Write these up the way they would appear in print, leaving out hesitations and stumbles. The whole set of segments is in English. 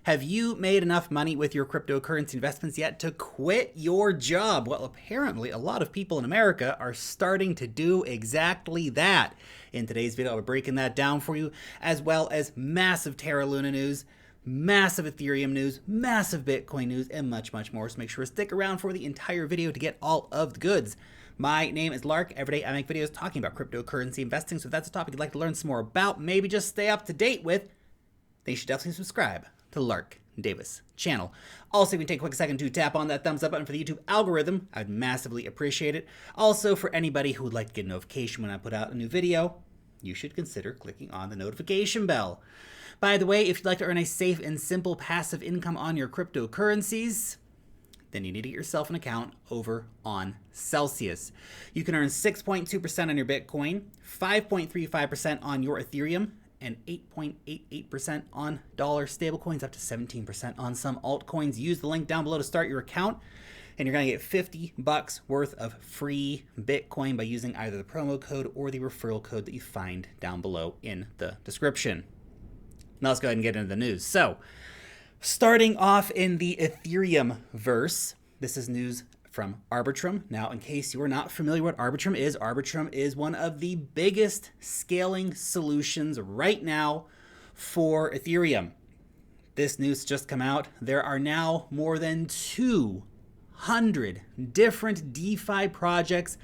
Have you made enough money with your cryptocurrency investments yet to quit your job? Well, apparently a lot of people in America are starting to do exactly that. In today's video, I'll be breaking that down for you, as well as massive Terra Luna news, massive Ethereum news, massive Bitcoin news, and much, much more. So make sure to stick around for the entire video to get all of the goods. My name is Lark. Every day I make videos talking about cryptocurrency investing. So if that's a topic you'd like to learn some more about, maybe just stay up to date with, then you should definitely subscribe to Lark Davis channel. Also, if you can take a quick second to tap on that thumbs up button for the YouTube algorithm, I'd massively appreciate it. Also, for anybody who would like to get a notification when I put out a new video, you should consider clicking on the notification bell. By the way, if you'd like to earn a safe and simple passive income on your cryptocurrencies, then you need to get yourself an account over on Celsius. You can earn 6.2% on your Bitcoin, 5.35% on your Ethereum, and 8.88% on dollar stablecoins, up to 17% on some altcoins. Use the link down below to start your account, and you're going to get $50 worth of free Bitcoin by using either the promo code or the referral code that you find down below in the description. Now let's go ahead and get into the news. So, starting off in the Ethereum verse, this is news from Arbitrum. Now, in case you are not familiar with what Arbitrum is one of the biggest scaling solutions right now for Ethereum. This news just come out. There are now more than 200 different DeFi projects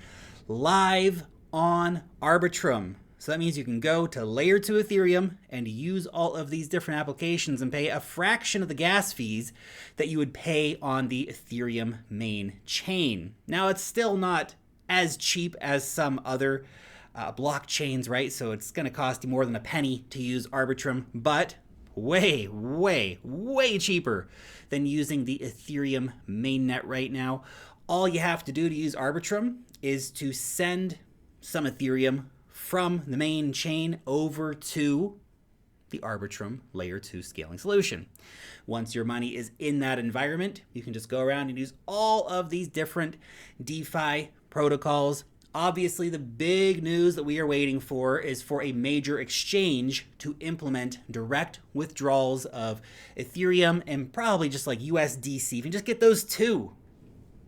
live on Arbitrum. So that means you can go to layer 2 Ethereum and use all of these different applications and pay a fraction of the gas fees that you would pay on the Ethereum main chain. Now, it's still not as cheap as some other blockchains, right? So it's going to cost you more than a penny to use Arbitrum, but way, way, way cheaper than using the Ethereum mainnet right now. All you have to do to use Arbitrum is to send some Ethereum from the main chain over to the Arbitrum Layer 2 scaling solution. Once your money is in that environment, you can just go around and use all of these different DeFi protocols. Obviously, the big news that we are waiting for is for a major exchange to implement direct withdrawals of Ethereum and probably just like USDC. If you just get those two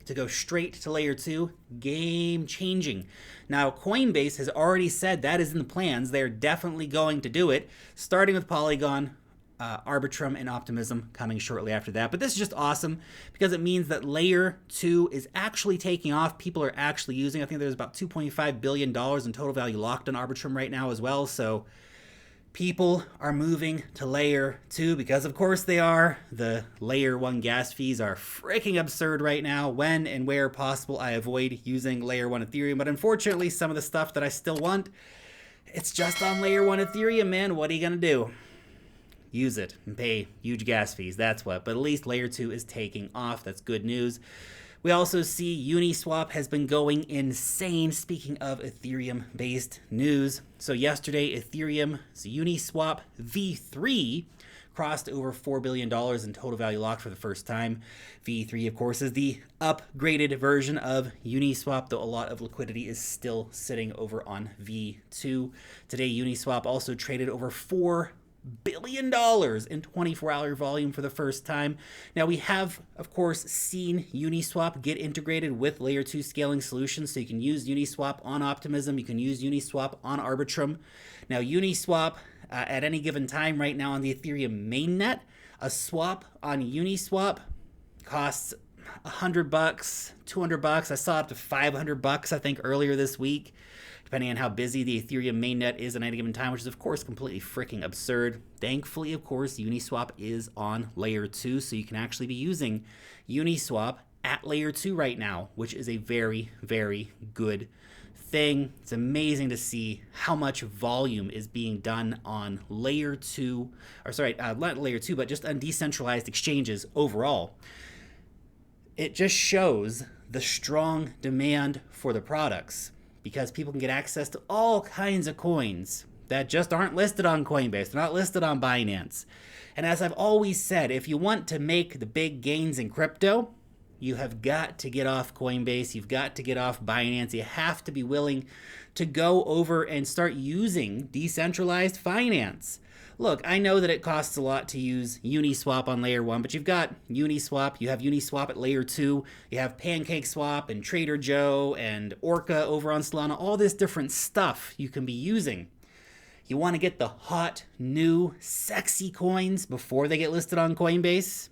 to go straight to layer 2, game changing. Now, Coinbase has already said that is in the plans. They're definitely going to do it, starting with Polygon, Arbitrum, and Optimism coming shortly after that. But this is just awesome because it means that layer 2 is actually taking off. People are actually using. I think there's about $2.5 billion in total value locked on Arbitrum right now as well. So people are moving to layer 2 because of course they are. The layer 1 gas fees are freaking absurd right now. When and where possible, I avoid using layer 1 Ethereum, but unfortunately some of the stuff that I still want, it's just on layer 1 Ethereum, man. What are you gonna do? Use it and pay huge gas fees, that's what. But at least layer 2 is taking off. That's good news. We also see Uniswap has been going insane. Speaking of Ethereum-based news, so yesterday Ethereum's Uniswap V3 crossed over $4 billion in total value locked for the first time. V3, of course, is the upgraded version of Uniswap, though a lot of liquidity is still sitting over on V2. Today, Uniswap also traded over $4 billion in 24-hour volume for the first time. Now, we have, of course, seen Uniswap get integrated with layer 2 scaling solutions, so you can use Uniswap on Optimism, you can use Uniswap on Arbitrum. Now, Uniswap, at any given time right now on the Ethereum mainnet, a swap on Uniswap costs $100, $200. I saw up to $500, I think, earlier this week, depending on how busy the Ethereum mainnet is at any given time, which is, of course, completely freaking absurd. Thankfully, of course, Uniswap is on layer 2, so you can actually be using Uniswap at layer 2 right now, which is a very, very good thing. It's amazing to see how much volume is being done on layer 2, or sorry, not layer 2, but just on decentralized exchanges overall. It just shows the strong demand for the products, because people can get access to all kinds of coins that just aren't listed on Coinbase. They're not listed on Binance. And as I've always said, if you want to make the big gains in crypto, you have got to get off Coinbase. You've got to get off Binance. You have to be willing to go over and start using decentralized finance Look, I know that it costs a lot to use Uniswap on layer 1, but you've got Uniswap, you have Uniswap at layer 2, you have PancakeSwap and Trader Joe and Orca over on Solana, all this different stuff you can be using. You want to get the hot, new, sexy coins before they get listed on Coinbase?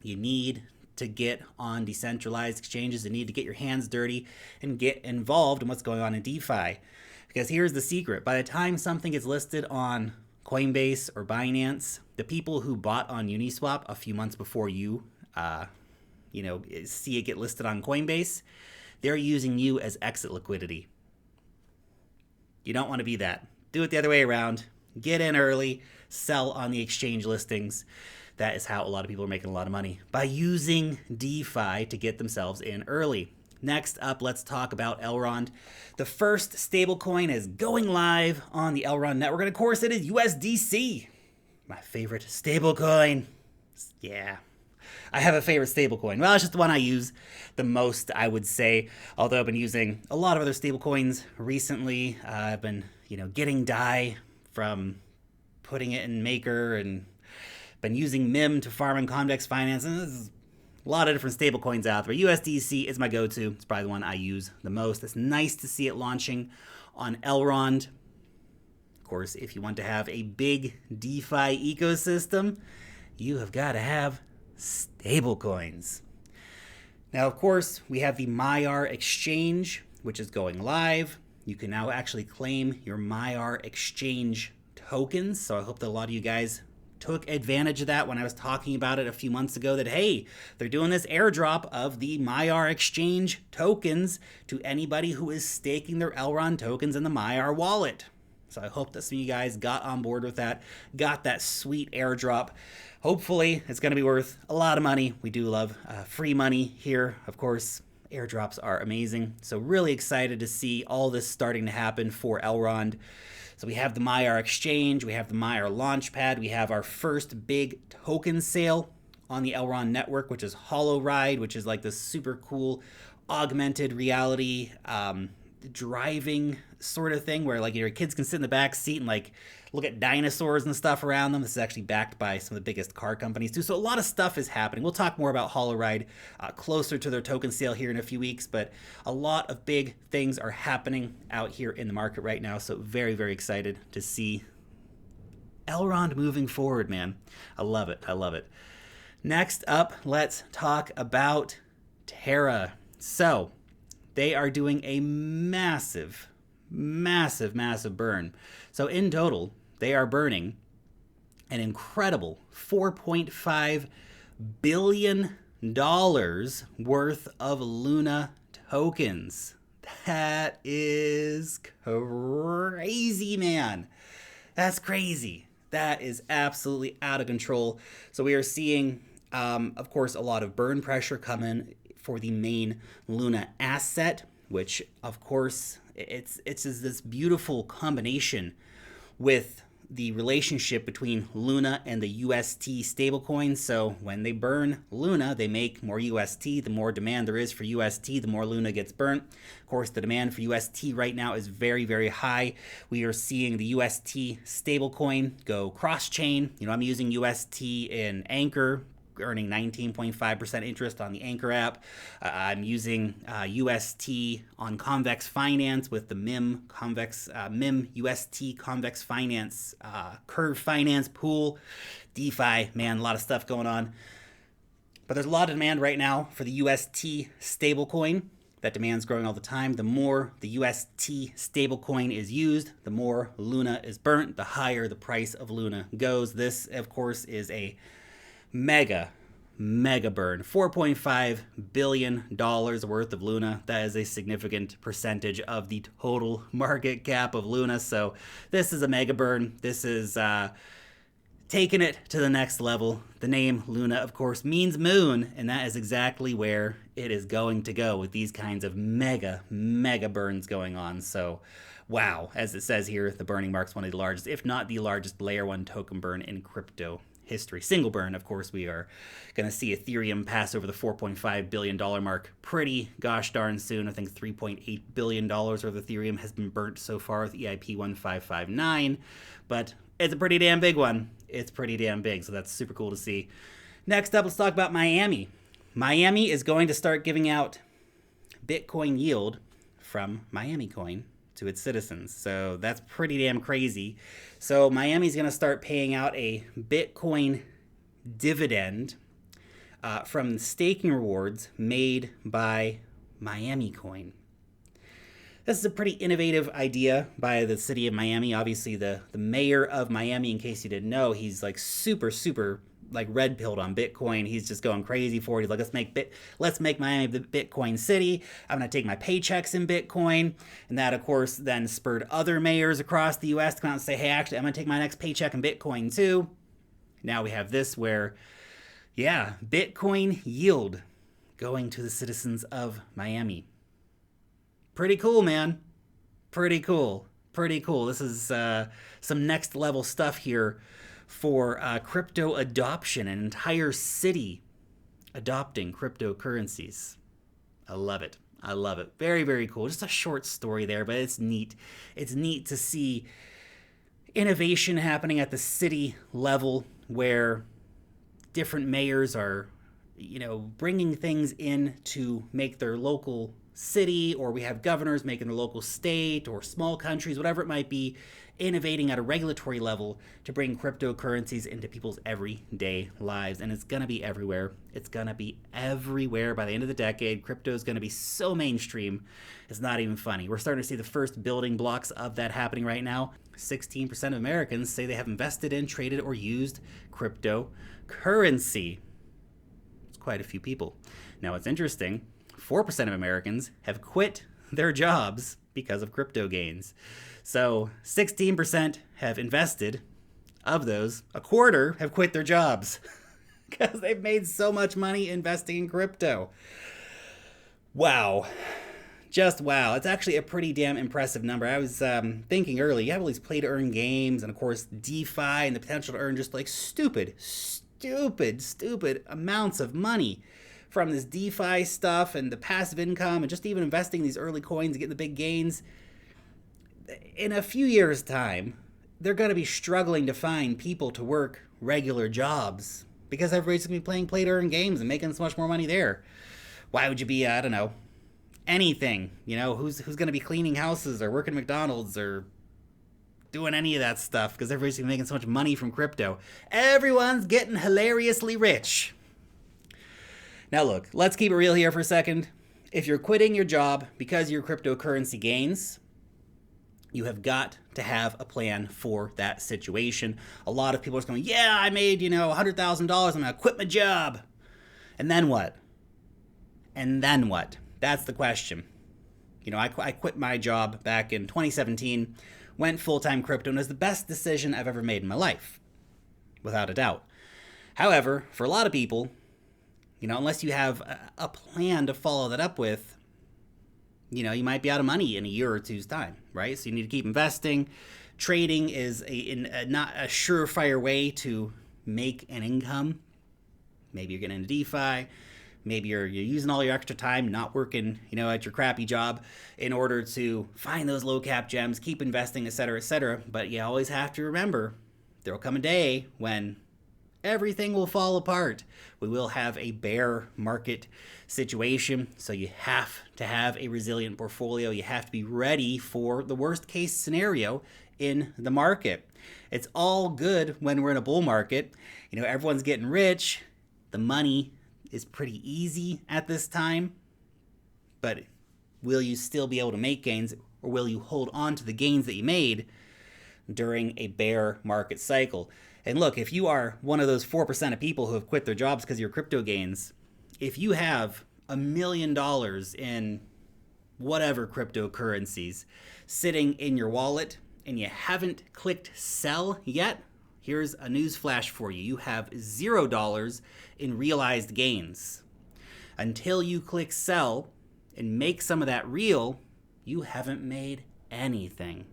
You need to get on decentralized exchanges. You need to get your hands dirty and get involved in what's going on in DeFi. Because here's the secret. By the time something gets listed on Coinbase or Binance, the people who bought on Uniswap a few months before you see it get listed on Coinbase, they're using you as exit liquidity. You don't want to be that. Do it the other way around. Get in early, sell on the exchange listings. That is how a lot of people are making a lot of money, by using DeFi to get themselves in early. Next up, let's talk about Elrond. The first stablecoin is going live on the Elrond network, and of course it is USDC, my favorite stablecoin. Yeah, I have a favorite stablecoin. Well, it's just the one I use the most, I would say, although I've been using a lot of other stablecoins recently. I've been, getting DAI from putting it in Maker, and been using MIM to farm in convex finance, and this is a lot of different stable coins out there. USDC is my go-to. It's probably the one I use the most. It's nice to see it launching on Elrond. Of course, if you want to have a big DeFi ecosystem, you have got to have stable coins. Now, of course, we have the MyR exchange, which is going live. You can now actually claim your MyR exchange tokens. So I hope that a lot of you guys took advantage of that when I was talking about it a few months ago, that, hey, they're doing this airdrop of the MyR exchange tokens to anybody who is staking their Elrond tokens in the MyR wallet. So I hope that some of you guys got on board with that, got that sweet airdrop. Hopefully it's going to be worth a lot of money. We do love free money here, of course. Airdrops are amazing. So really excited to see all this starting to happen for Elrond. So we have the MyR exchange, we have the MyR launchpad, we have our first big token sale on the Elrond network, which is HoloRide, which is like this super cool augmented reality driving sort of thing, where like your kids can sit in the back seat and like look at dinosaurs and stuff around them. This is actually backed by some of the biggest car companies too. So a lot of stuff is happening. We'll talk more about HoloRide closer to their token sale here in a few weeks, but a lot of big things are happening out here in the market right now. So very, very excited to see Elrond moving forward, man. I love it. I love it. Next up, let's talk about Terra. So they are doing a massive burn. So in total, they are burning an incredible $4.5 billion worth of Luna tokens. That is crazy, man. That's crazy. That is absolutely out of control. So we are seeing, of course, a lot of burn pressure come in for the main Luna asset, which, of course, it's this beautiful combination with the relationship between Luna and the UST stablecoin. So when they burn Luna, they make more UST. The more demand there is for UST, the more Luna gets burnt. Of course, the demand for UST right now is very, very high. We are seeing the UST stablecoin go cross-chain. I'm using UST in Anchor, earning 19.5% interest on the Anchor app. I'm using UST on Convex Finance with the MIM UST Convex Finance Curve Finance pool. DeFi, man, a lot of stuff going on. But there's a lot of demand right now for the UST stablecoin. That demand's growing all the time. The more the UST stablecoin is used, the more Luna is burnt, the higher the price of Luna goes. This, of course, is a mega burn. $4.5 billion worth of Luna. That is a significant percentage of the total market cap of Luna. So this is a mega burn. This is taking it to the next level. The name Luna, of course, means moon, and that is exactly where it is going to go with these kinds of mega burns going on. So wow, as it says here, the burning mark's one of the largest, if not the largest, layer 1 token burn in crypto history. Single burn, of course, we are going to see Ethereum pass over the $4.5 billion mark pretty gosh darn soon. I think $3.8 billion worth of Ethereum has been burnt so far with EIP 1559. But It's a pretty damn big one. It's pretty damn big, so that's super cool to see. Next up, let's talk about Miami. Miami is going to start giving out Bitcoin yield from Miami Coin to its citizens. So that's pretty damn crazy. So Miami's going to start paying out a Bitcoin dividend from staking rewards made by Miami Coin. This is a pretty innovative idea by the city of Miami. Obviously, the mayor of Miami, in case you didn't know, he's like super like red pilled on Bitcoin. He's just going crazy for it. He's like, let's make Miami the Bitcoin city. I'm gonna take my paychecks in Bitcoin, and that of course then spurred other mayors across the U.S. to come out and say, hey, actually, I'm gonna take my next paycheck in Bitcoin too. Now we have this where, yeah, Bitcoin yield going to the citizens of Miami. Pretty cool, man. Pretty cool. Pretty cool. This is some next level stuff here for crypto adoption, an entire city adopting cryptocurrencies. I love it. I love it. Very, very cool. Just a short story there, but it's neat. It's neat to see innovation happening at the city level where different mayors are, bringing things in to make their local city, or we have governors making their local state, or small countries, whatever it might be, innovating at a regulatory level to bring cryptocurrencies into people's everyday lives. And it's going to be everywhere. It's going to be everywhere by the end of the decade. Crypto is going to be so mainstream, it's not even funny. We're starting to see the first building blocks of that happening right now. 16% of Americans say they have invested in, traded, or used cryptocurrency. It's quite a few people. Now, it's interesting. 4% of Americans have quit their jobs because of crypto gains. So 16% have invested. Of those, a quarter have quit their jobs because they've made so much money investing in crypto. Wow. Just wow. It's actually a pretty damn impressive number. I was thinking earlier, you have all these play to earn games, and of course DeFi and the potential to earn just like stupid amounts of money from this DeFi stuff and the passive income and just even investing in these early coins and getting the big gains. In a few years' time, they're going to be struggling to find people to work regular jobs because everybody's going to be playing play-to-earn games and making so much more money there. Why would you be, I don't know, anything? Who's going to be cleaning houses or working McDonald's or doing any of that stuff because everybody's going to be making so much money from crypto? Everyone's getting hilariously rich. Now look, let's keep it real here for a second. If you're quitting your job because of your cryptocurrency gains, you have got to have a plan for that situation. A lot of people are just going, yeah, I made, $100,000. I'm going to quit my job. And then what? That's the question. I quit my job back in 2017, went full-time crypto, and it was the best decision I've ever made in my life, without a doubt. However, for a lot of people, unless you have a plan to follow that up with, you might be out of money in a year or two's time, right? So you need to keep investing. Trading is not a surefire way to make an income. Maybe you're getting into DeFi. Maybe you're using all your extra time not working, at your crappy job in order to find those low cap gems, keep investing, et cetera, et cetera. But you always have to remember there will come a day when everything will fall apart. We will have a bear market situation, so you have to have a resilient portfolio. You have to be ready for the worst case scenario in the market. It's all good when we're in a bull market. Everyone's getting rich. The money is pretty easy at this time. But will you still be able to make gains, or will you hold on to the gains that you made during a bear market cycle? And look, if you are one of those 4% of people who have quit their jobs because of your crypto gains, if you have $1 million in whatever cryptocurrencies sitting in your wallet and you haven't clicked sell yet, here's a news flash for you. You have $0 in realized gains. Until you click sell and make some of that real, you haven't made anything.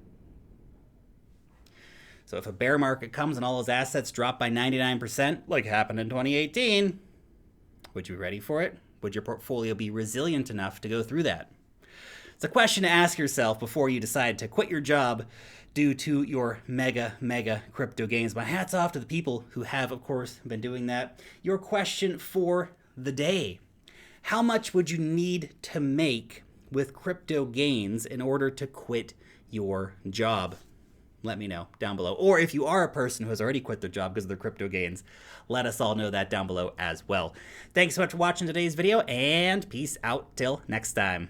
So if a bear market comes and all those assets drop by 99%, like happened in 2018, would you be ready for it? Would your portfolio be resilient enough to go through that? It's a question to ask yourself before you decide to quit your job due to your mega crypto gains. My hat's off to the people who have, of course, been doing that. Your question for the day: how much would you need to make with crypto gains in order to quit your job? Let me know down below. Or if you are a person who has already quit their job because of their crypto gains, let us all know that down below as well. Thanks so much for watching today's video, and peace out till next time.